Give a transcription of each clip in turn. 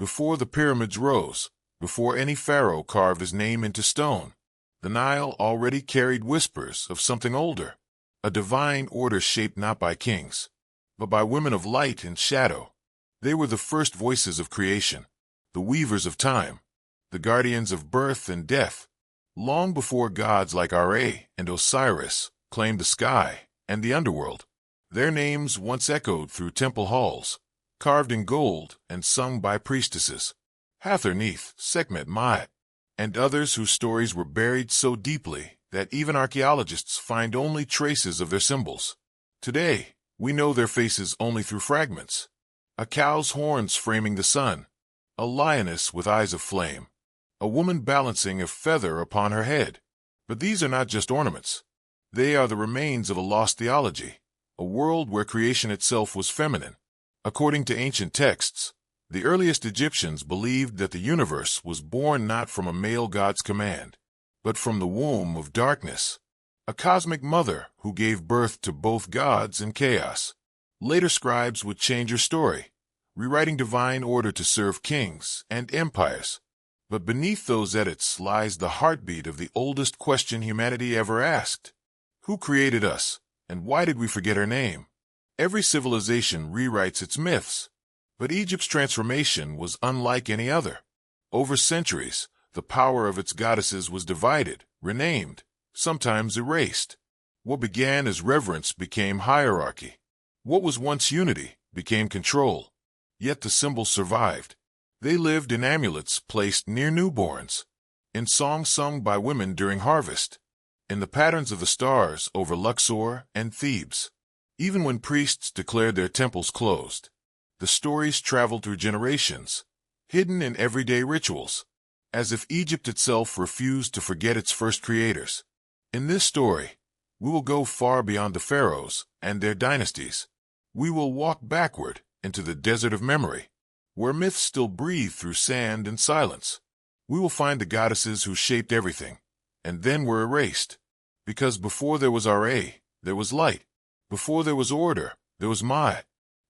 Before the pyramids rose, before any pharaoh carved his name into stone, the Nile already carried whispers of something older, a divine order shaped not by kings, but by women of light and shadow. They were the first voices of creation, the weavers of time, the guardians of birth and death, long before gods like Ra and Osiris claimed the sky and the underworld. Their names once echoed through temple halls, carved in gold and sung by priestesses. Hathor, Neith, Sekhmet, Mythology, and others whose stories were buried so deeply that even archaeologists find only traces of their symbols. Today, we know their faces only through fragments. A cow's horns framing the sun, a lioness with eyes of flame, a woman balancing a feather upon her head. But these are not just ornaments. They are the remains of a lost theology, a world where creation itself was feminine. According to ancient texts, the earliest Egyptians believed that the universe was born not from a male god's command, but from the womb of darkness, a cosmic mother who gave birth to both gods and chaos. Later scribes would change her story, rewriting divine order to serve kings and empires. But beneath those edits lies the heartbeat of the oldest question humanity ever asked. Who created us, and why did we forget her name? Every civilization rewrites its myths, but Egypt's transformation was unlike any other. Over centuries, the power of its goddesses was divided, renamed, sometimes erased. What began as reverence became hierarchy. What was once unity became control. Yet the symbols survived. They lived in amulets placed near newborns, in songs sung by women during harvest, in the patterns of the stars over Luxor and Thebes. Even when priests declared their temples closed, the stories traveled through generations, hidden in everyday rituals, as if Egypt itself refused to forget its first creators. In this story, we will go far beyond the pharaohs and their dynasties. We will walk backward into the desert of memory, where myths still breathe through sand and silence. We will find the goddesses who shaped everything, and then were erased. Because before there was Ra, there was light. Before there was order, there was Mythology.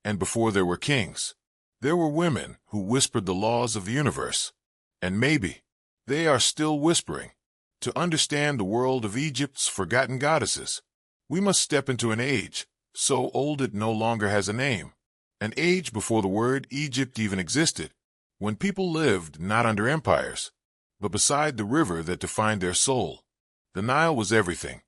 And before there were kings, there were women who whispered the laws of the universe. And maybe they are still whispering. To understand the world of Egypt's forgotten goddesses, we must step into an age so old it no longer has a name. An age before the word Egypt even existed, when people lived not under empires, but beside the river that defined their soul. The Nile was everything.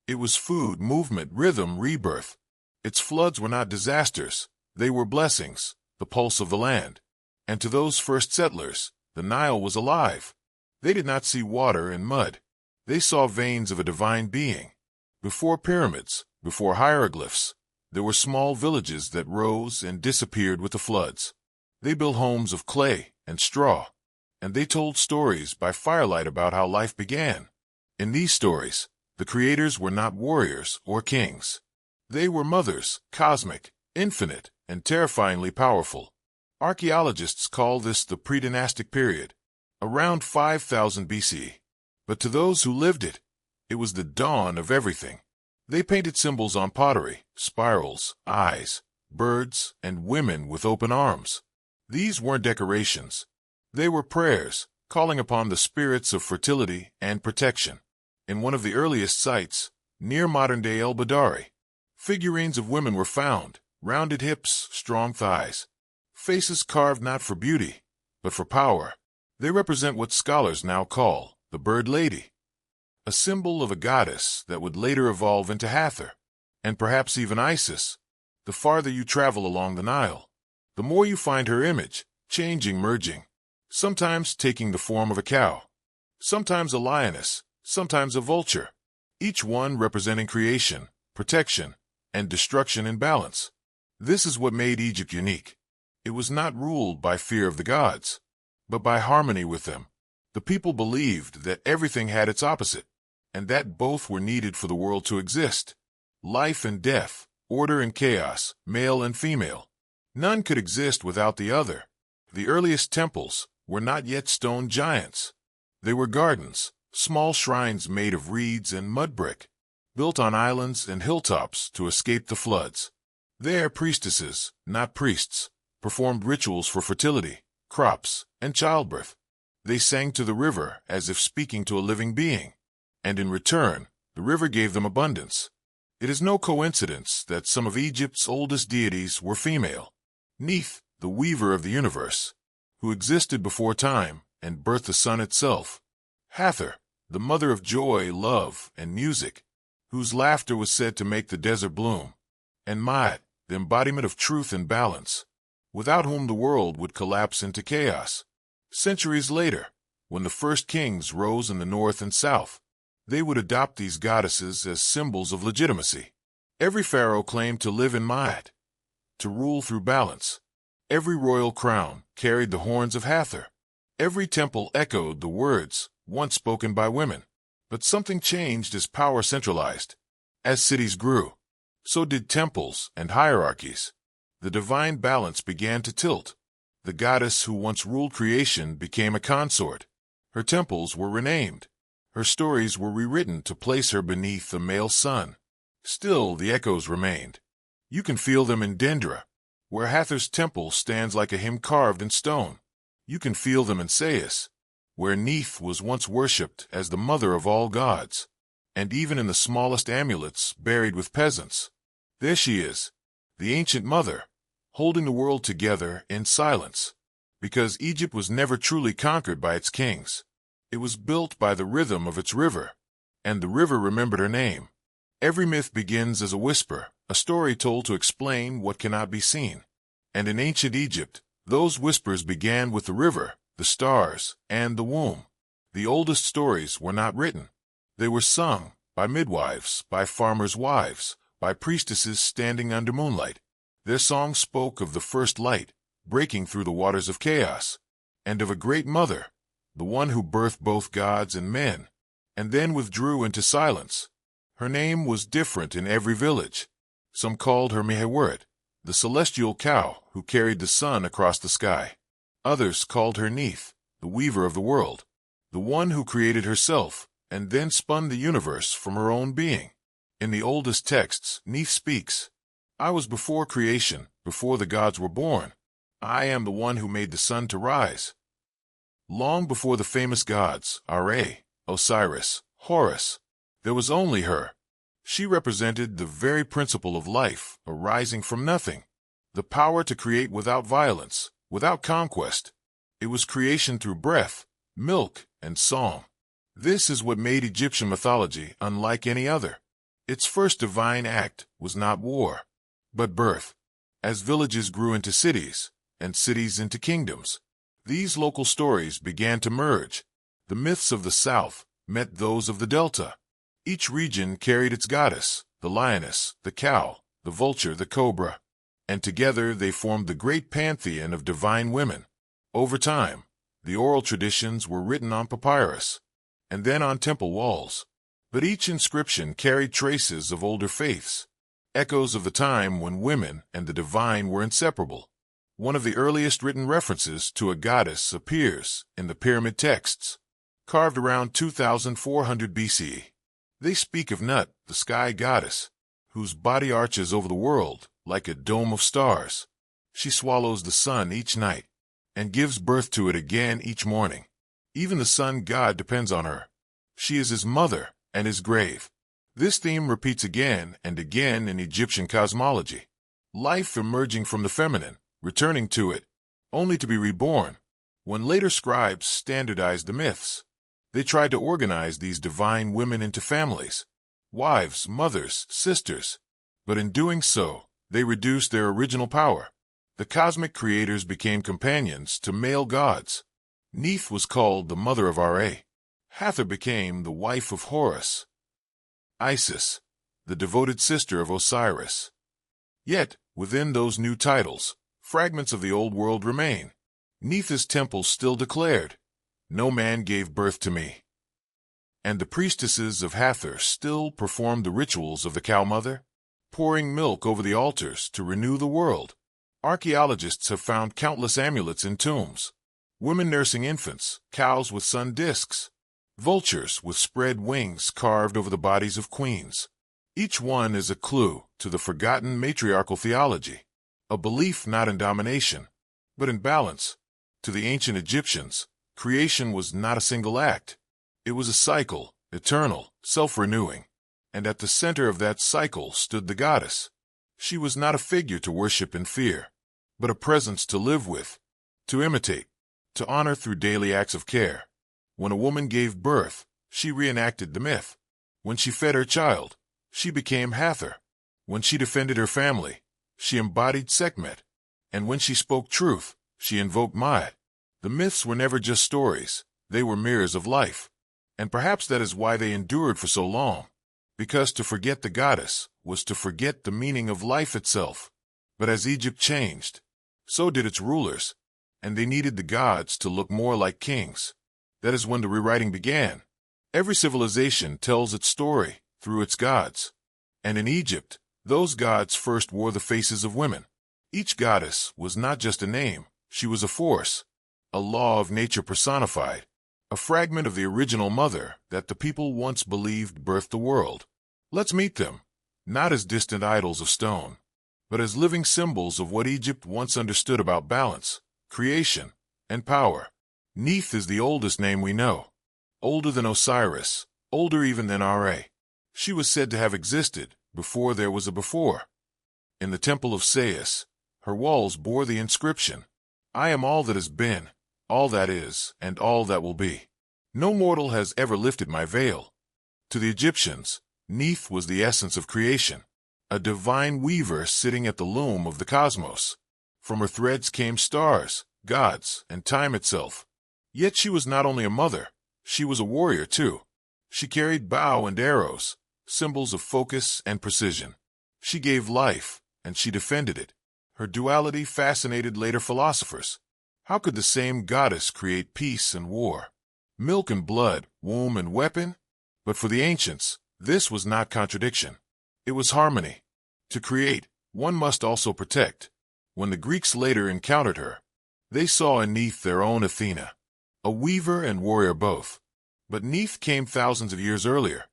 It was food, movement, rhythm, rebirth. Its floods were not disasters. They were blessings, the pulse of the land. And to those first settlers, the Nile was alive. They did not see water and mud. They saw veins of a divine being. Before pyramids, before hieroglyphs, there were small villages that rose and disappeared with the floods. They built homes of clay and straw, and they told stories by firelight about how life began. In these stories, the creators were not warriors or kings. They were mothers, cosmic, infinite, and terrifyingly powerful. Archaeologists call this the pre-dynastic period, around 5000 BC. But to those who lived it, it was the dawn of everything. They painted symbols on pottery, spirals, eyes, birds, and women with open arms. These weren't decorations. They were prayers, calling upon the spirits of fertility and protection. In one of the earliest sites, near modern-day El Badari, figurines of women were found, rounded hips, strong thighs, faces carved not for beauty, but for power. They represent what scholars now call the Bird Lady, a symbol of a goddess that would later evolve into Hathor, and perhaps even Isis. The farther you travel along the Nile, the more you find her image, changing, merging, sometimes taking the form of a cow, sometimes a lioness, sometimes a vulture, each one representing creation, protection, and destruction in balance. This is what made Egypt unique. It was not ruled by fear of the gods, but by harmony with them. The people believed that everything had its opposite, and that both were needed for the world to exist. Life and death, order and chaos, male and female. None could exist without the other. The earliest temples were not yet stone giants. They were gardens, small shrines made of reeds and mud brick, built on islands and hilltops to escape the floods. There, priestesses, not priests, performed rituals for fertility, crops, and childbirth. They sang to the river as if speaking to a living being, and in return, the river gave them abundance. It is no coincidence that some of Egypt's oldest deities were female. Neith, the weaver of the universe, who existed before time and birthed the sun itself. Hathor, the mother of joy, love, and music, whose laughter was said to make the desert bloom. And Mythology, the embodiment of truth and balance, without whom the world would collapse into chaos. Centuries later, when the first kings rose in the north and south, they would adopt these goddesses as symbols of legitimacy. Every pharaoh claimed to live in Mythology, to rule through balance. Every royal crown carried the horns of Hathor. Every temple echoed the words once spoken by women. But something changed as power centralized. As cities grew, so did temples and hierarchies. The divine balance began to tilt. The goddess who once ruled creation became a consort. Her temples were renamed. Her stories were rewritten to place her beneath the male sun. Still, the echoes remained. You can feel them in Dendra, where Hathor's temple stands like a hymn carved in stone. You can feel them in Sais, where Neith was once worshipped as the mother of all gods, and even in the smallest amulets buried with peasants. There she is, the ancient mother, holding the world together in silence, because Egypt was never truly conquered by its kings. It was built by the rhythm of its river, and the river remembered her name. Every myth begins as a whisper, a story told to explain what cannot be seen. And in ancient Egypt, those whispers began with the river, the stars, and the womb. The oldest stories were not written. They were sung by midwives, by farmers' wives, by priestesses standing under moonlight. Their songs spoke of the first light, breaking through the waters of chaos, and of a great mother, the one who birthed both gods and men, and then withdrew into silence. Her name was different in every village. Some called her Miheweret, the celestial cow who carried the sun across the sky. Others called her Neith, the weaver of the world, the one who created herself and then spun the universe from her own being. In the oldest texts, Neith speaks, "I was before creation, before the gods were born. I am the one who made the sun to rise." Long before the famous gods, Ra, Osiris, Horus, there was only her. She represented the very principle of life arising from nothing, the power to create without violence, without conquest. It was creation through breath, milk, and song. This is what made Egyptian mythology unlike any other. Its first divine act was not war, but birth. As villages grew into cities, and cities into kingdoms, these local stories began to merge. The myths of the south met those of the delta. Each region carried its goddess, the lioness, the cow, the vulture, the cobra, and together they formed the great pantheon of divine women. Over time, the oral traditions were written on papyrus, and then on temple walls. But each inscription carried traces of older faiths, echoes of the time when women and the divine were inseparable. One of the earliest written references to a goddess appears in the pyramid texts, carved around 2400 BCE. They speak of Nut, the sky goddess, whose body arches over the world like a dome of stars. She swallows the sun each night and gives birth to it again each morning. Even the sun god depends on her. She is his mother and his grave. This theme repeats again and again in Egyptian cosmology. Life emerging from the feminine, returning to it, only to be reborn. When later scribes standardized the myths, they tried to organize these divine women into families, wives, mothers, sisters, but in doing so, they reduced their original power. The cosmic creators became companions to male gods. Neith was called the mother of Ra. Hathor became the wife of Horus. Isis, the devoted sister of Osiris. Yet, within those new titles, fragments of the old world remain. Neith's temple still declared, "No man gave birth to me." And the priestesses of Hathor still performed the rituals of the cow mother, pouring milk over the altars to renew the world. Archaeologists have found countless amulets in tombs, women nursing infants, cows with sun discs, vultures with spread wings carved over the bodies of queens. Each one is a clue to the forgotten matriarchal theology, a belief not in domination, but in balance. To the ancient Egyptians, creation was not a single act. It was a cycle, eternal, self-renewing. And at the center of that cycle stood the goddess. She was not a figure to worship and fear, but a presence to live with, to imitate, to honor through daily acts of care. When a woman gave birth, she reenacted the myth. When she fed her child, she became Hathor. When she defended her family, she embodied Sekhmet. And when she spoke truth, she invoked Mythology. The myths were never just stories, they were mirrors of life. And perhaps that is why they endured for so long. Because to forget the goddess was to forget the meaning of life itself. But as Egypt changed, so did its rulers, and they needed the gods to look more like kings. That is when the rewriting began. Every civilization tells its story through its gods. And in Egypt, those gods first wore the faces of women. Each goddess was not just a name, she was a force, a law of nature personified, a fragment of the original mother that the people once believed birthed the world. Let's meet them, not as distant idols of stone, but as living symbols of what Egypt once understood about balance, creation, and power. Neith is the oldest name we know, older than Osiris, older even than Ra. She was said to have existed before there was a before. In the temple of Sais, her walls bore the inscription, "I am all that has been, all that is, and all that will be. No mortal has ever lifted my veil." To the Egyptians, Neith was the essence of creation, a divine weaver sitting at the loom of the cosmos. From her threads came stars, gods, and time itself. Yet she was not only a mother, she was a warrior too. She carried bow and arrows, symbols of focus and precision. She gave life, and she defended it. Her duality fascinated later philosophers. How could the same goddess create peace and war, milk and blood, womb and weapon? But for the ancients, this was not contradiction. It was harmony. To create, one must also protect. When the Greeks later encountered her, they saw in Neith their own Athena, a weaver and warrior both. But Neith came thousands of years earlier.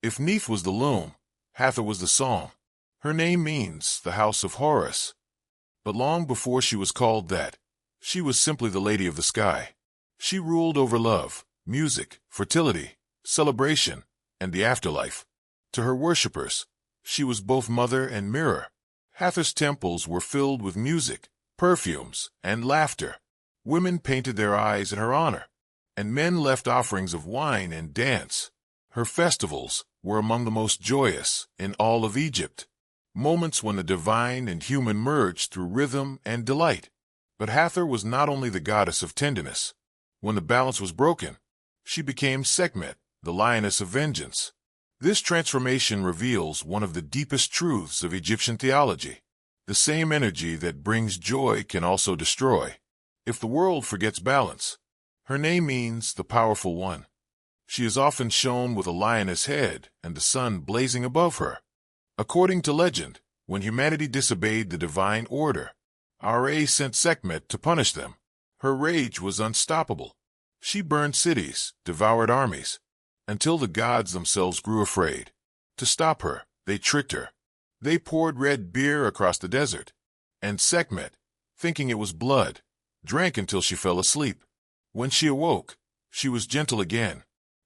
If Neith was the loom, Hathor was the song. Her name means the house of Horus. But long before she was called that, she was simply the Lady of the Sky. She ruled over love, music, fertility, celebration, and the afterlife. To her worshippers, she was both mother and mirror. Hathor's temples were filled with music, perfumes, and laughter. Women painted their eyes in her honor, and men left offerings of wine and dance. Her festivals were among the most joyous in all of Egypt, moments when the divine and human merged through rhythm and delight. But Hathor was not only the goddess of tenderness. When the balance was broken, she became Sekhmet, the lioness of vengeance. This transformation reveals one of the deepest truths of Egyptian theology. The same energy that brings joy can also destroy. If the world forgets balance, her name means the powerful one. She is often shown with a lioness head and the sun blazing above her. According to legend, when humanity disobeyed the divine order, Ra sent Sekhmet to punish them. Her rage was unstoppable. She burned cities, devoured armies, until the gods themselves grew afraid. To stop her, they tricked her. They poured red beer across the desert, and Sekhmet, thinking it was blood, drank until she fell asleep. When she awoke, she was gentle again,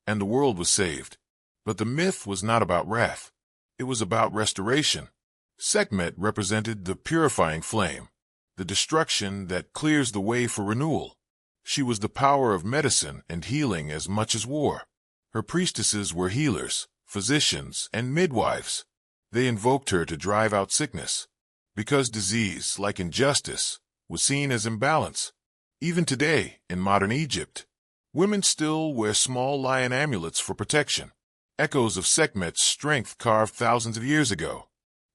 and the world was saved. But the myth was not about wrath. It was about restoration. Sekhmet represented the purifying flame, the destruction that clears the way for renewal. She was the power of medicine and healing as much as war. Her priestesses were healers, physicians, and midwives. They invoked her to drive out sickness, because disease, like injustice, was seen as imbalance. Even today, in modern Egypt, women still wear small lion amulets for protection, echoes of Sekhmet's strength carved thousands of years ago.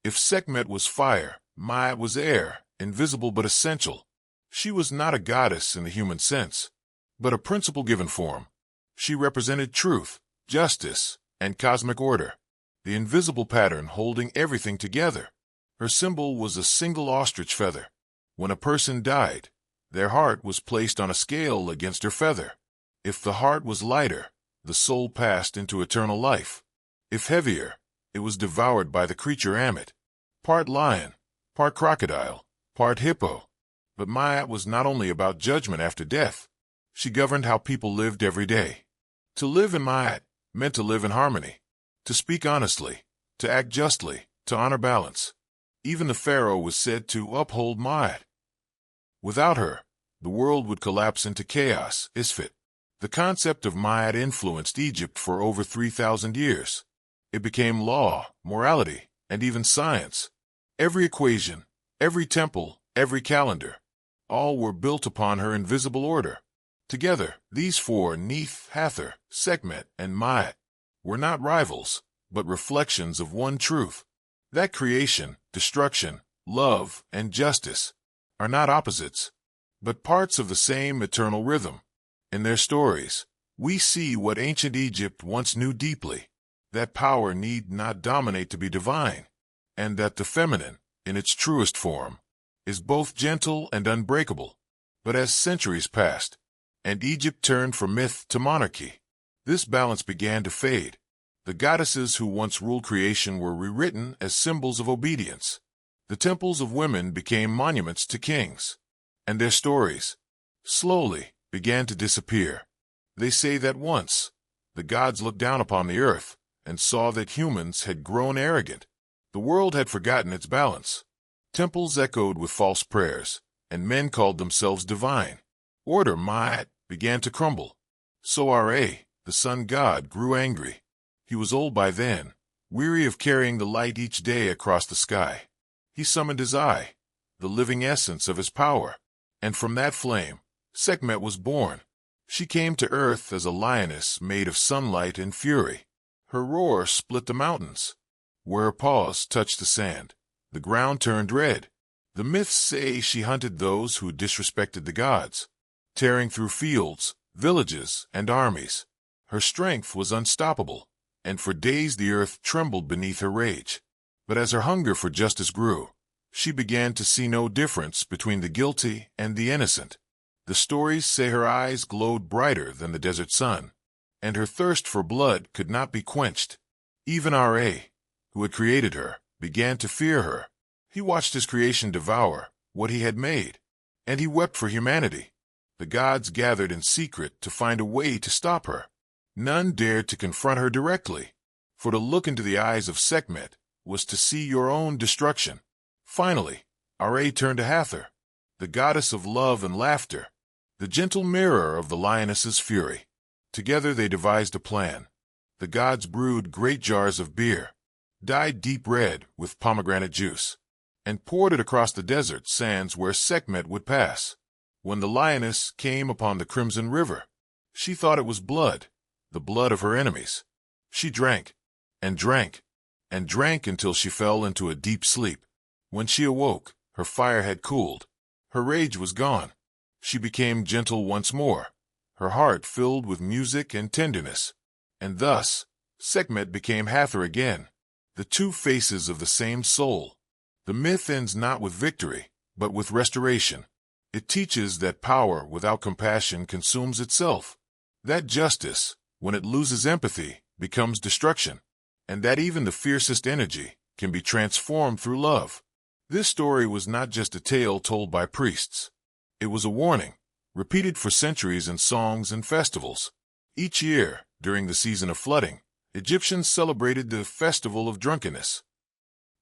If Sekhmet was fire, Mythology was air, invisible but essential. She was not a goddess in the human sense, but a principle-given form. She represented truth, justice, and cosmic order, the invisible pattern holding everything together. Her symbol was a single ostrich feather. When a person died, their heart was placed on a scale against her feather. If the heart was lighter, the soul passed into eternal life. If heavier, it was devoured by the creature Ammit, part lion, part crocodile, part hippo. But Ma'at was not only about judgment after death. She governed how people lived every day. To live in Ma'at meant to live in harmony, to speak honestly, to act justly, to honor balance. Even the pharaoh was said to uphold Ma'at. Without her, the world would collapse into chaos. Isfit. The concept of Ma'at influenced Egypt for over 3,000 years. It became law, morality, and even science. Every equation, every temple, every calendar, all were built upon her invisible order. Together, these four, Neith, Hathor, Sekhmet, and Ma'at, were not rivals, but reflections of one truth: that creation, destruction, love, and justice are not opposites, but parts of the same eternal rhythm. In their stories, we see what ancient Egypt once knew deeply: that power need not dominate to be divine, and that the feminine, in its truest form, is both gentle and unbreakable. But as centuries passed, and Egypt turned from myth to monarchy, this balance began to fade. The goddesses who once ruled creation were rewritten as symbols of obedience. The temples of women became monuments to kings, and their stories, slowly, began to disappear. They say that once, the gods looked down upon the earth and saw that humans had grown arrogant. The world had forgotten its balance. Temples echoed with false prayers, and men called themselves divine. Order, Ma'at, began to crumble. So Ra, the sun god, grew angry. He was old by then, weary of carrying the light each day across the sky. He summoned his eye, the living essence of his power, and from that flame, Sekhmet was born. She came to earth as a lioness made of sunlight and fury. Her roar split the mountains. Where her paws touched the sand, the ground turned red. The myths say she hunted those who disrespected the gods, tearing through fields, villages, and armies. Her strength was unstoppable, and for days the earth trembled beneath her rage. But as her hunger for justice grew, she began to see no difference between the guilty and the innocent. The stories say her eyes glowed brighter than the desert sun, and her thirst for blood could not be quenched. Even Ra, who had created her, began to fear her. He watched his creation devour what he had made, and he wept for humanity. The gods gathered in secret to find a way to stop her. None dared to confront her directly, for to look into the eyes of Sekhmet was to see your own destruction. Finally, Ra turned to Hathor, the goddess of love and laughter, the gentle mirror of the lioness's fury. Together they devised a plan. The gods brewed great jars of beer, dyed deep red with pomegranate juice, and poured it across the desert sands where Sekhmet would pass. When the lioness came upon the crimson river, she thought it was blood, the blood of her enemies. She drank, and drank, and drank until she fell into a deep sleep. When she awoke, her fire had cooled. Her rage was gone. She became gentle once more, her heart filled with music and tenderness. And thus, Sekhmet became Hathor again, the two faces of the same soul. The myth ends not with victory, but with restoration. It teaches that power without compassion consumes itself, that justice, when it loses empathy, becomes destruction, and that even the fiercest energy can be transformed through love. This story was not just a tale told by priests. It was a warning, repeated for centuries in songs and festivals. Each year, during the season of flooding, Egyptians celebrated the festival of drunkenness.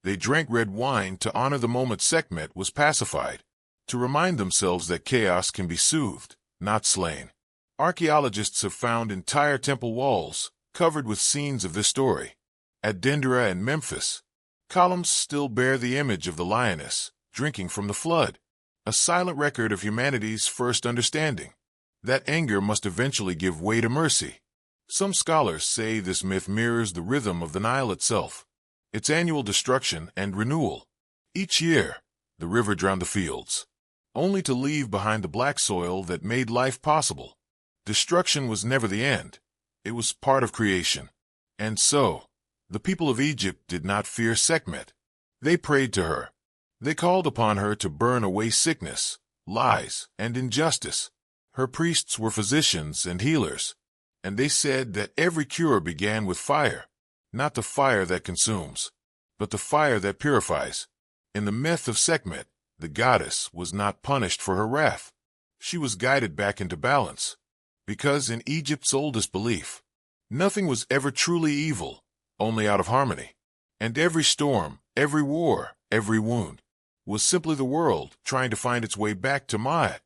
They drank red wine to honor the moment Sekhmet was pacified, to remind themselves that chaos can be soothed, not slain. Archaeologists have found entire temple walls covered with scenes of this story. At Dendera and Memphis, columns still bear the image of the lioness drinking from the flood, a silent record of humanity's first understanding. That anger must eventually give way to mercy. Some scholars say this myth mirrors the rhythm of the Nile itself, its annual destruction and renewal. Each year, the river drowned the fields, only to leave behind the black soil that made life possible. Destruction was never the end. It was part of creation. And so, the people of Egypt did not fear Sekhmet. They prayed to her. They called upon her to burn away sickness, lies, and injustice. Her priests were physicians and healers, and they said that every cure began with fire, not the fire that consumes, but the fire that purifies. In the myth of Sekhmet, the goddess was not punished for her wrath. She was guided back into balance. Because in Egypt's oldest belief, nothing was ever truly evil, only out of harmony. And every storm, every war, every wound, was simply the world trying to find its way back to Ma'at.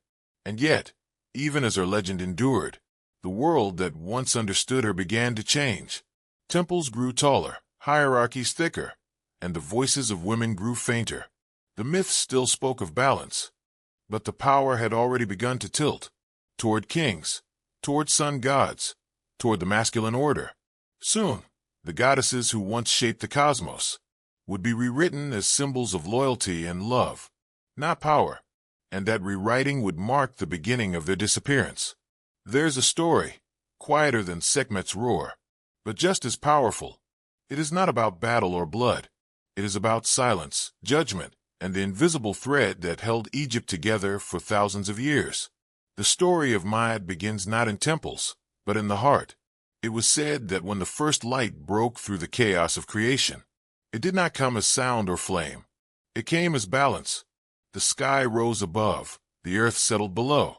And yet, even as her legend endured, the world that once understood her began to change. Temples grew taller, hierarchies thicker, and the voices of women grew fainter. The myths still spoke of balance, but the power had already begun to tilt toward kings, toward sun gods, toward the masculine order. Soon, the goddesses who once shaped the cosmos would be rewritten as symbols of loyalty and love, not power, and that rewriting would mark the beginning of their disappearance. There's a story, quieter than Sekhmet's roar, but just as powerful. It is not about battle or blood. It is about silence, judgment, and the invisible thread that held Egypt together for thousands of years. The story of Ma'at begins not in temples, but in the heart. It was said that when the first light broke through the chaos of creation, it did not come as sound or flame. It came as balance. The sky rose above, the earth settled below,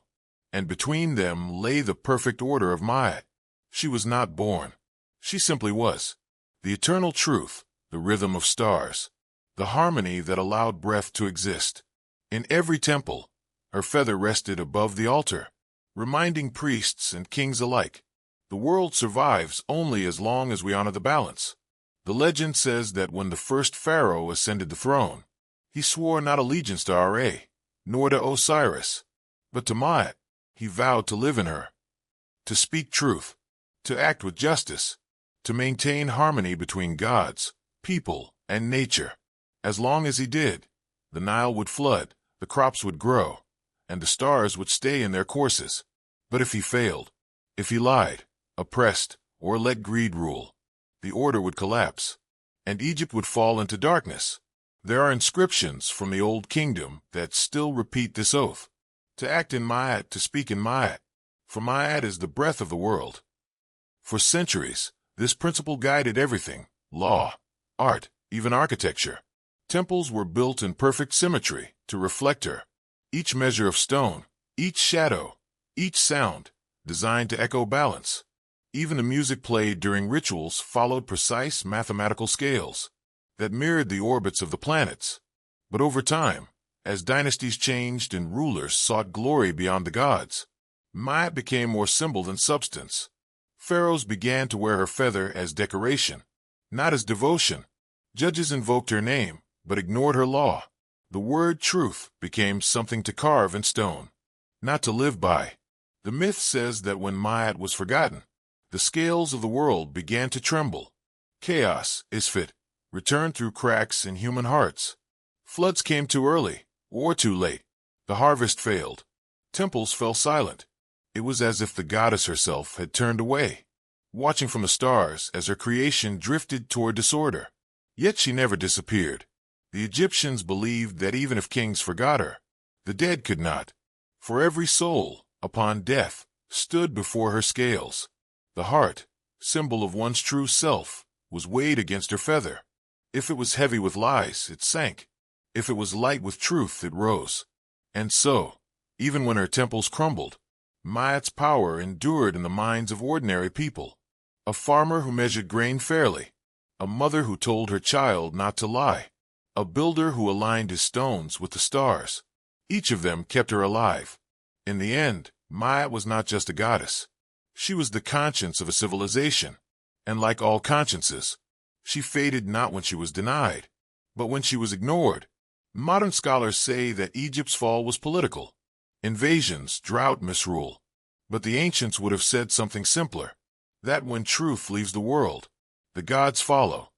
and between them lay the perfect order of Ma'at. She was not born. She simply was. The eternal truth, the rhythm of stars, the harmony that allowed breath to exist. In every temple, her feather rested above the altar, reminding priests and kings alike, the world survives only as long as we honor the balance. The legend says that when the first pharaoh ascended the throne, he swore not allegiance to Ra, nor to Osiris, but to Ma'at. He vowed to live in her, to speak truth, to act with justice, to maintain harmony between gods, people, and nature. As long as he did, the Nile would flood, the crops would grow, and the stars would stay in their courses. But if he failed, if he lied, oppressed, or let greed rule, the order would collapse, and Egypt would fall into darkness. There are inscriptions from the Old Kingdom that still repeat this oath: to act in Ma'at, to speak in Ma'at, for Ma'at is the breath of the world. For centuries, this principle guided everything: law, art, even architecture. Temples were built in perfect symmetry to reflect her. Each measure of stone, each shadow, each sound, designed to echo balance. Even the music played during rituals followed precise mathematical scales that mirrored the orbits of the planets. But over time, as dynasties changed and rulers sought glory beyond the gods, Ma'at became more symbol than substance. Pharaohs began to wear her feather as decoration, not as devotion. Judges invoked her name, but ignored her law. The word truth became something to carve in stone, not to live by. The myth says that when Ma'at was forgotten, the scales of the world began to tremble. Chaos, Isfit, returned through cracks in human hearts. Floods came too early, or too late. The harvest failed. Temples fell silent. It was as if the goddess herself had turned away, watching from the stars as her creation drifted toward disorder. Yet she never disappeared. The Egyptians believed that even if kings forgot her, the dead could not. For every soul, upon death, stood before her scales. The heart, symbol of one's true self, was weighed against her feather. If it was heavy with lies, it sank. If it was light with truth, it rose. And so, even when her temples crumbled, Ma'at's power endured in the minds of ordinary people. A farmer who measured grain fairly, a mother who told her child not to lie, a builder who aligned his stones with the stars. Each of them kept her alive. In the end, Ma'at was not just a goddess. She was the conscience of a civilization. And like all consciences, she faded not when she was denied, but when she was ignored. Modern scholars say that Egypt's fall was political. Invasions, drought, misrule. But the ancients would have said something simpler: that when truth leaves the world, the gods follow.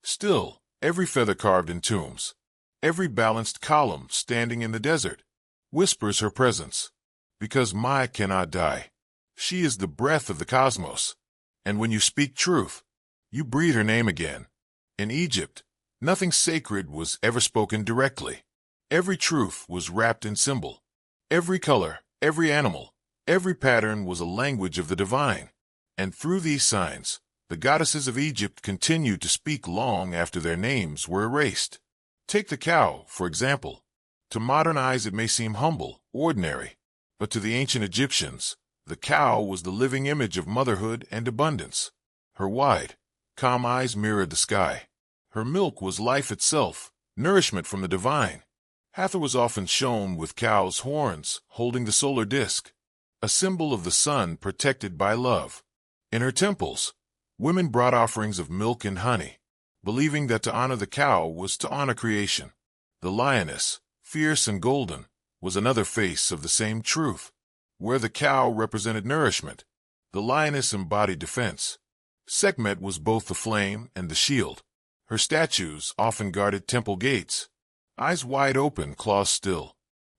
Still, every feather carved in tombs, every balanced column standing in the desert, whispers her presence. Because Ma'at cannot die. She is the breath of the cosmos. And when you speak truth, you breathe her name again. In Egypt, nothing sacred was ever spoken directly. Every truth was wrapped in symbol. Every color, every animal, every pattern was a language of the divine. And through these signs, the goddesses of Egypt continued to speak long after their names were erased. Take the cow, for example. To modern eyes it may seem humble, ordinary, but to the ancient Egyptians, the cow was the living image of motherhood and abundance. Her wide, calm eyes mirrored the sky. Her milk was life itself, nourishment from the divine. Hathor was often shown with cow's horns, holding the solar disk, a symbol of the sun protected by love. In her temples, women brought offerings of milk and honey, believing that to honor the cow was to honor creation. The lioness, fierce and golden, was another face of the same truth. Where the cow represented nourishment, the lioness embodied defense. Sekhmet was both the flame and the shield. Her statues often guarded temple gates, eyes wide open, claws still.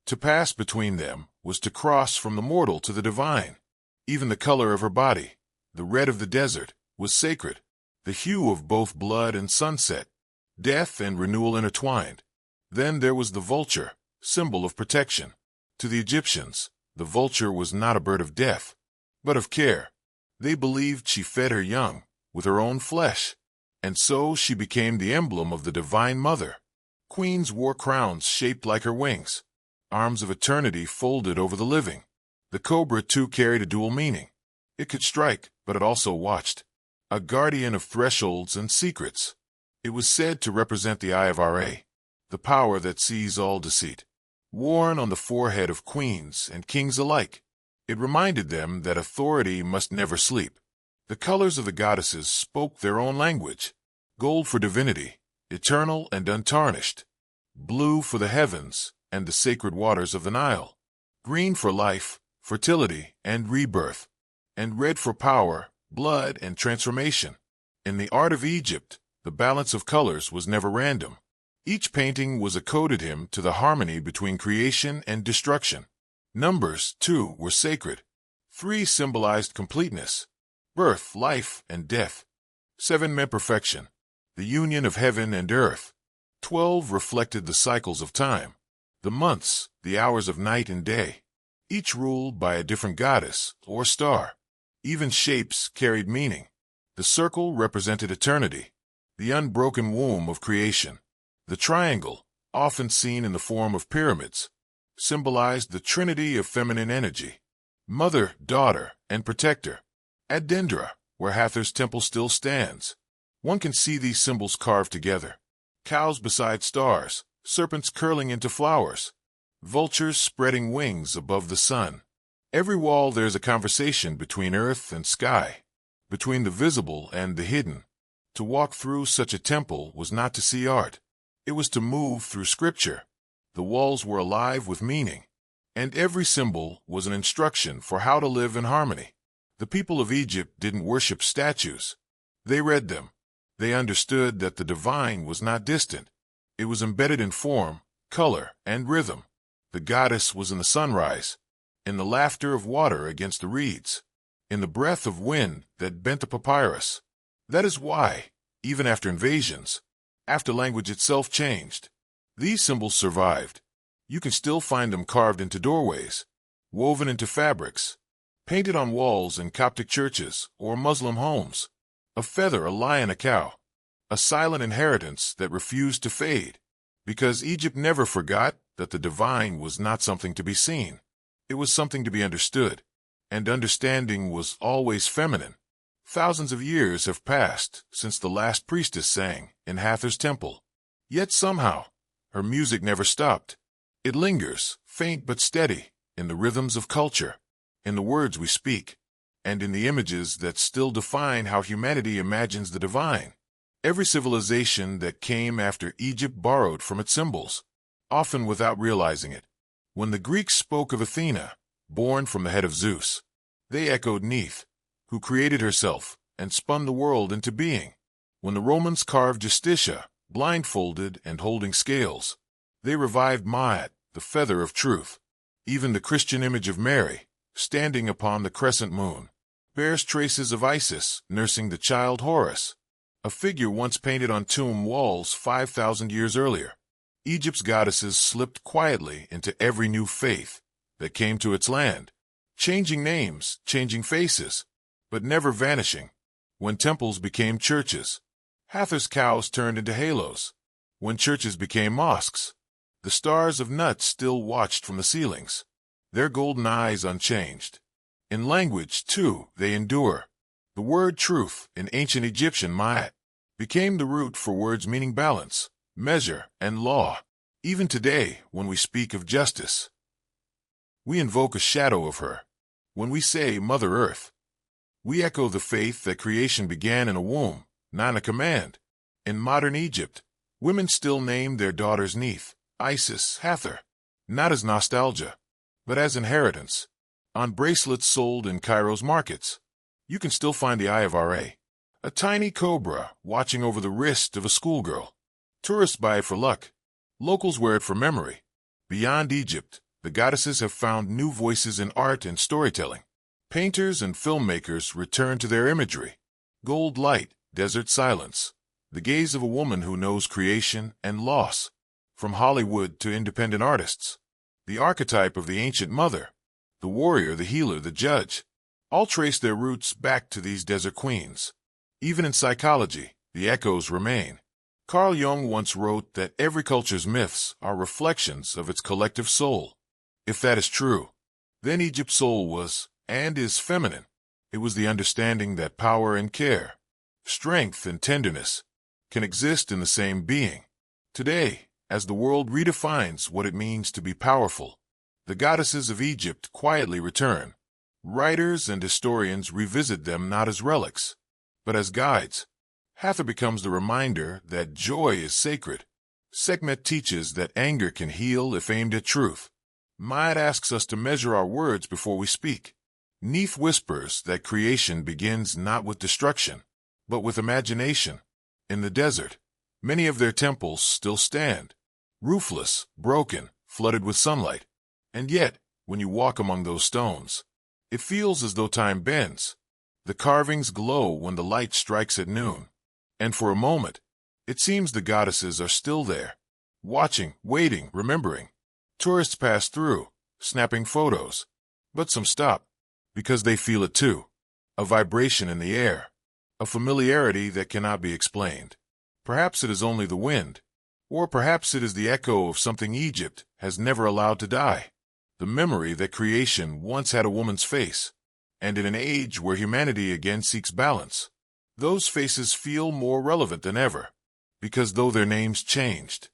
To pass between them was to cross from the mortal to the divine. Even the color of her body, the red of the desert, was sacred, the hue of both blood and sunset, death and renewal intertwined. Then there was the vulture, symbol of protection. To the Egyptians, the vulture was not a bird of death, but of care. They believed she fed her young with her own flesh, and so she became the emblem of the divine mother. Queens wore crowns shaped like her wings, arms of eternity folded over the living. The cobra, too, carried a dual meaning. It could strike, but it also watched, a guardian of thresholds and secrets. It was said to represent the eye of Ra, the power that sees all deceit. Worn on the forehead of queens and kings alike, it reminded them that authority must never sleep. The colors of the goddesses spoke their own language: gold for divinity, eternal and untarnished; blue for the heavens and the sacred waters of the Nile; green for life, fertility, and rebirth; and red for power, blood, and transformation. In the art of Egypt, the balance of colors was never random. Each painting was a coded hymn to the harmony between creation and destruction. Numbers, too, were sacred. 3 symbolized completeness, birth, life, and death. 7 meant perfection, the union of heaven and earth. 12 reflected the cycles of time, the months, the hours of night and day, each ruled by a different goddess or star. Even shapes carried meaning. The circle represented eternity, the unbroken womb of creation. The triangle, often seen in the form of pyramids, symbolized the trinity of feminine energy: mother, daughter, and protector. At Dendra, where Hathor's temple still stands, one can see these symbols carved together: cows beside stars, serpents curling into flowers, vultures spreading wings above the sun. Every wall there's a conversation between earth and sky, between the visible and the hidden. To walk through such a temple was not to see art. It was to move through scripture. The walls were alive with meaning, and every symbol was an instruction for how to live in harmony. The people of Egypt didn't worship statues. They read them. They understood that the divine was not distant. It was embedded in form, color, and rhythm. The goddess was in the sunrise, in the laughter of water against the reeds, in the breath of wind that bent the papyrus. That is why, even after invasions, after language itself changed, these symbols survived. You can still find them carved into doorways, woven into fabrics, painted on walls in Coptic churches or Muslim homes. A feather, a lion, a cow, a silent inheritance that refused to fade, because Egypt never forgot that the divine was not something to be seen. It was something to be understood, and understanding was always feminine. Thousands of years have passed since the last priestess sang in Hathor's temple. Yet somehow, her music never stopped. It lingers, faint but steady, in the rhythms of culture, in the words we speak, and in the images that still define how humanity imagines the divine. Every civilization that came after Egypt borrowed from its symbols, often without realizing it. When the Greeks spoke of Athena, born from the head of Zeus, they echoed Neith, who created herself and spun the world into being. When the Romans carved Justitia, blindfolded and holding scales, they revived Ma'at, the feather of truth. Even the Christian image of Mary, standing upon the crescent moon, bears traces of Isis nursing the child Horus, a figure once painted on tomb walls 5,000 years earlier. Egypt's goddesses slipped quietly into every new faith that came to its land, changing names, changing faces, but never vanishing. When temples became churches, Hathor's cows turned into halos. When churches became mosques, The stars of Nut still watched from the ceilings, their golden eyes unchanged. In language, too, they endure. The word truth, in ancient Egyptian Ma'at, became the root for words meaning balance, measure, and law. Even today, when we speak of justice, we invoke a shadow of her. When we say Mother Earth, we echo the faith that creation began in a womb, not in a command. In modern Egypt, women still name their daughters Neith, Isis, Hathor, not as nostalgia, but as inheritance. On bracelets sold in Cairo's markets, you can still find the Eye of Ra, a tiny cobra watching over the wrist of a schoolgirl. Tourists buy it for luck. Locals wear it for memory. Beyond Egypt, the goddesses have found new voices in art and storytelling. Painters and filmmakers return to their imagery. Gold light, desert silence, the gaze of a woman who knows creation and loss. From Hollywood to independent artists, the archetype of the ancient mother, the warrior, the healer, the judge, all trace their roots back to these desert queens. Even in psychology, the echoes remain. Carl Jung once wrote that every culture's myths are reflections of its collective soul. If that is true, then Egypt's soul was, and is, feminine. It was the understanding that power and care, strength and tenderness, can exist in the same being. Today, as the world redefines what it means to be powerful, the goddesses of Egypt quietly return. Writers and historians revisit them not as relics, but as guides. Hathor becomes the reminder that joy is sacred. Sekhmet teaches that anger can heal if aimed at truth. Ma'at asks us to measure our words before we speak. Neith whispers that creation begins not with destruction, but with imagination. In the desert, many of their temples still stand, roofless, broken, flooded with sunlight. And yet, when you walk among those stones, it feels as though time bends. The carvings glow when the light strikes at noon. And for a moment, it seems the goddesses are still there, watching, waiting, remembering. Tourists pass through, snapping photos, but some stop, because they feel it too. A vibration in the air, a familiarity that cannot be explained. Perhaps it is only the wind, or perhaps it is the echo of something Egypt has never allowed to die. The memory that creation once had a woman's face, and in an age where humanity again seeks balance, those faces feel more relevant than ever, because though their names changed,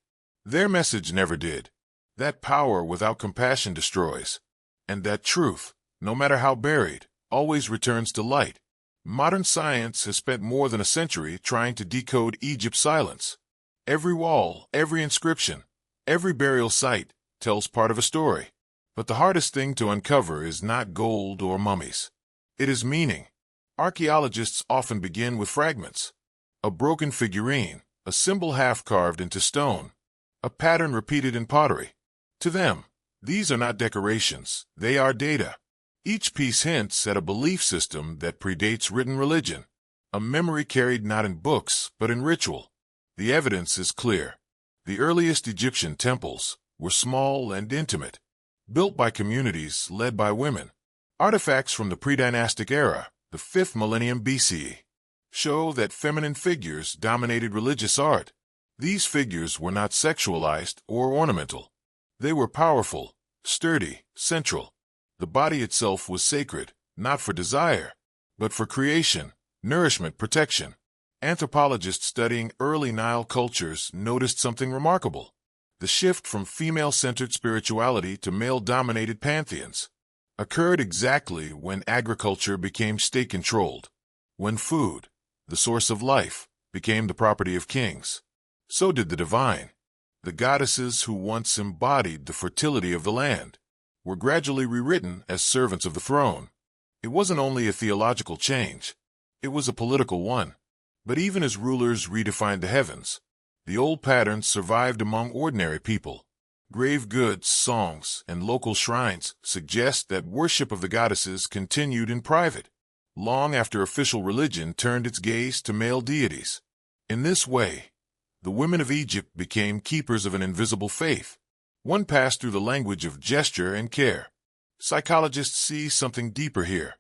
their message never did. That power without compassion destroys, and that truth, no matter how buried, always returns to light. Modern science has spent more than a century trying to decode Egypt's silence. Every wall, every inscription, every burial site tells part of a story. But the hardest thing to uncover is not gold or mummies. It is meaning. Archaeologists often begin with fragments. A broken figurine, a symbol half carved into stone, a pattern repeated in pottery. To them, these are not decorations, they are data. Each piece hints at a belief system that predates written religion, a memory carried not in books but in ritual. The evidence is clear. The earliest Egyptian temples were small and intimate, built by communities led by women. Artifacts from the pre-dynastic era, the 5th millennium BCE, show that feminine figures dominated religious art. These figures were not sexualized or ornamental. They were powerful, sturdy, central. The body itself was sacred, not for desire, but for creation, nourishment, protection. Anthropologists studying early Nile cultures noticed something remarkable. The shift from female-centered spirituality to male-dominated pantheons occurred exactly when agriculture became state-controlled, when food, the source of life, became the property of kings. So did the divine. The goddesses who once embodied the fertility of the land were gradually rewritten as servants of the throne. It wasn't only a theological change, it was a political one. But even as rulers redefined the heavens, the old patterns survived among ordinary people. Grave goods, songs, and local shrines suggest that worship of the goddesses continued in private, long after official religion turned its gaze to male deities. In this way, the women of Egypt became keepers of an invisible faith, one passed through the language of gesture and care. Psychologists see something deeper here.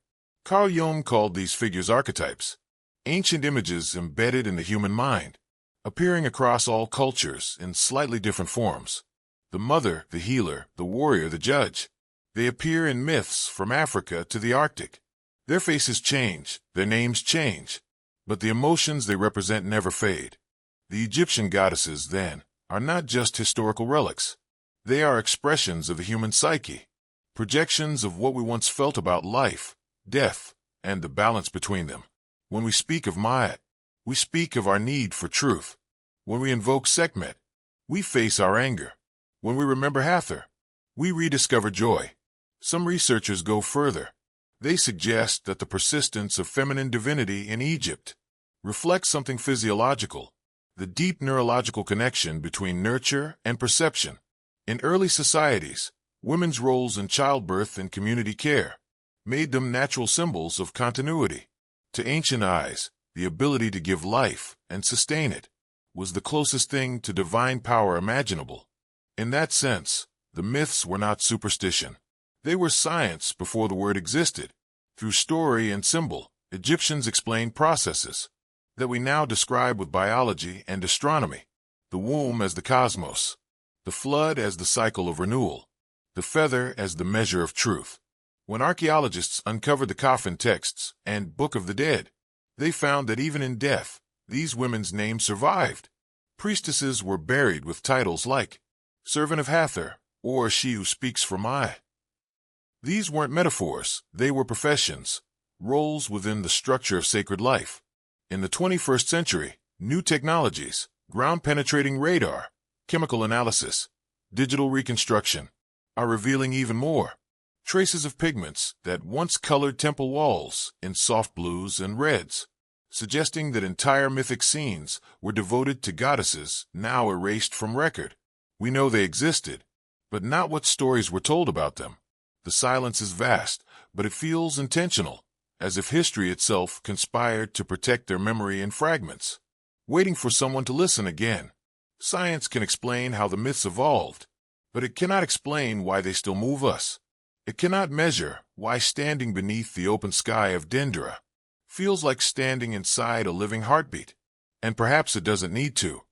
Carl Jung called these figures archetypes, ancient images embedded in the human mind, appearing across all cultures in slightly different forms. The mother, the healer, the warrior, the judge. They appear in myths from Africa to the Arctic. Their faces change, their names change, but the emotions they represent never fade. The Egyptian goddesses, then, are not just historical relics. They are expressions of the human psyche, projections of what we once felt about life, death, and the balance between them. When we speak of Mythology, we speak of our need for truth. When we invoke Sekhmet, we face our anger. When we remember Hathor, we rediscover joy. Some researchers go further. They suggest that the persistence of feminine divinity in Egypt reflects something physiological, the deep neurological connection between nurture and perception. In early societies, women's roles in childbirth and community care made them natural symbols of continuity. To ancient eyes, the ability to give life and sustain it was the closest thing to divine power imaginable. In that sense, the myths were not superstition. They were science before the word existed. Through story and symbol, Egyptians explained processes that we now describe with biology and astronomy. The womb as the cosmos, the flood as the cycle of renewal, the feather as the measure of truth. When archaeologists uncovered the coffin texts and Book of the Dead, they found that even in death, these women's names survived. Priestesses were buried with titles like Servant of Hathor or She Who Speaks for Mythology. These weren't metaphors, they were professions, roles within the structure of sacred life. In the 21st century, new technologies, ground-penetrating radar, chemical analysis, digital reconstruction, are revealing even more. Traces of pigments that once colored temple walls in soft blues and reds, suggesting that entire mythic scenes were devoted to goddesses now erased from record. We know they existed, but not what stories were told about them. The silence is vast, but it feels intentional, as if history itself conspired to protect their memory in fragments, waiting for someone to listen again. Science can explain how the myths evolved, but it cannot explain why they still move us. It cannot measure why standing beneath the open sky of Dendera feels like standing inside a living heartbeat. And perhaps it doesn't need to,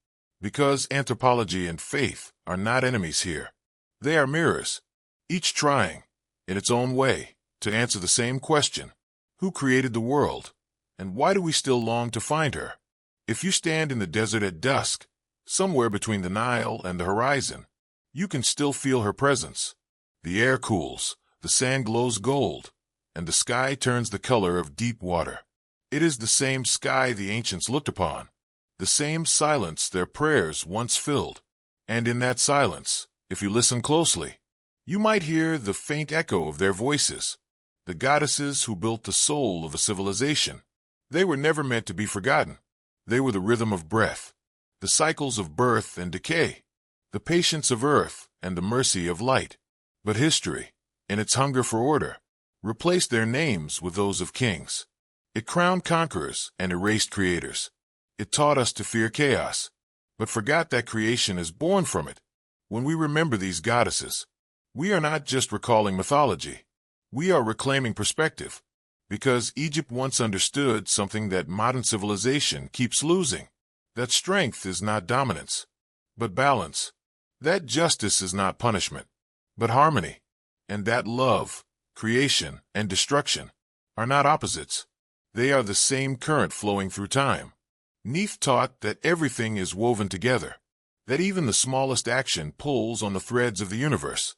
because anthropology and faith are not enemies here. They are mirrors, each trying, in its own way, to answer the same question: who created the world, and why do we still long to find her? If you stand in the desert at dusk, somewhere between the Nile and the horizon, you can still feel her presence. The air cools, the sand glows gold, and the sky turns the color of deep water. It is the same sky the ancients looked upon, the same silence their prayers once filled. And in that silence, if you listen closely, you might hear the faint echo of their voices, the goddesses who built the soul of a civilization. They were never meant to be forgotten. They were the rhythm of breath, the cycles of birth and decay, the patience of earth and the mercy of light. But history, in its hunger for order, replaced their names with those of kings. It crowned conquerors and erased creators. It taught us to fear chaos, but forgot that creation is born from it. When we remember these goddesses, we are not just recalling mythology. We are reclaiming perspective, because Egypt once understood something that modern civilization keeps losing: that strength is not dominance, but balance, that justice is not punishment, but harmony, and that love, creation, and destruction are not opposites. They are the same current flowing through time. Neith taught that everything is woven together, that even the smallest action pulls on the threads of the universe.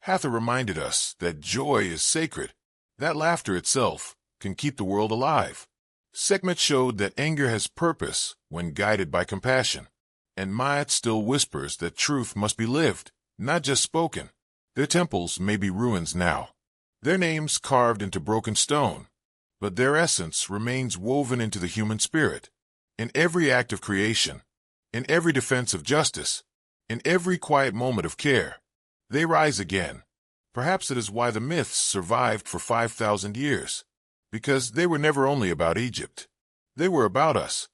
Hathor reminded us that joy is sacred, that laughter itself can keep the world alive. Sekhmet showed that anger has purpose when guided by compassion, and Mythology still whispers that truth must be lived, not just spoken. Their temples may be ruins now, their names carved into broken stone, but their essence remains woven into the human spirit. In every act of creation, in every defense of justice, in every quiet moment of care, they rise again. Perhaps it is why the myths survived for 5,000 years, because they were never only about Egypt. They were about us,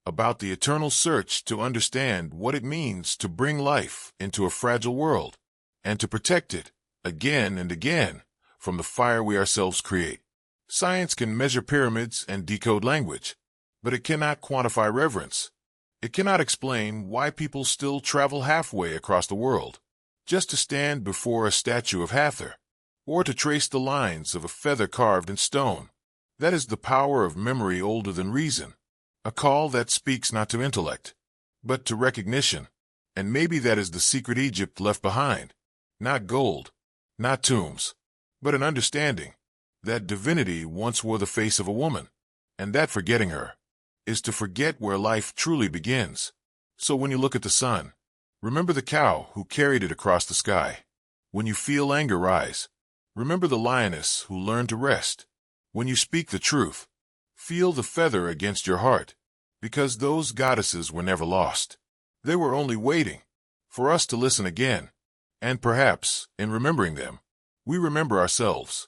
about the eternal search to understand what it means to bring life into a fragile world, and to protect it, again and again, from the fire we ourselves create. Science can measure pyramids and decode language, but it cannot quantify reverence. It cannot explain why people still travel halfway across the world just to stand before a statue of Hathor, or to trace the lines of a feather carved in stone. That is the power of memory older than reason, a call that speaks not to intellect, but to recognition. And maybe that is the secret Egypt left behind. Not gold, not tombs, but an understanding that divinity once wore the face of a woman, and that forgetting her is to forget where life truly begins. So when you look at the sun, remember the cow who carried it across the sky. When you feel anger rise, remember the lioness who learned to rest. When you speak the truth, feel the feather against your heart, because those goddesses were never lost. They were only waiting for us to listen again. And perhaps, in remembering them, we remember ourselves.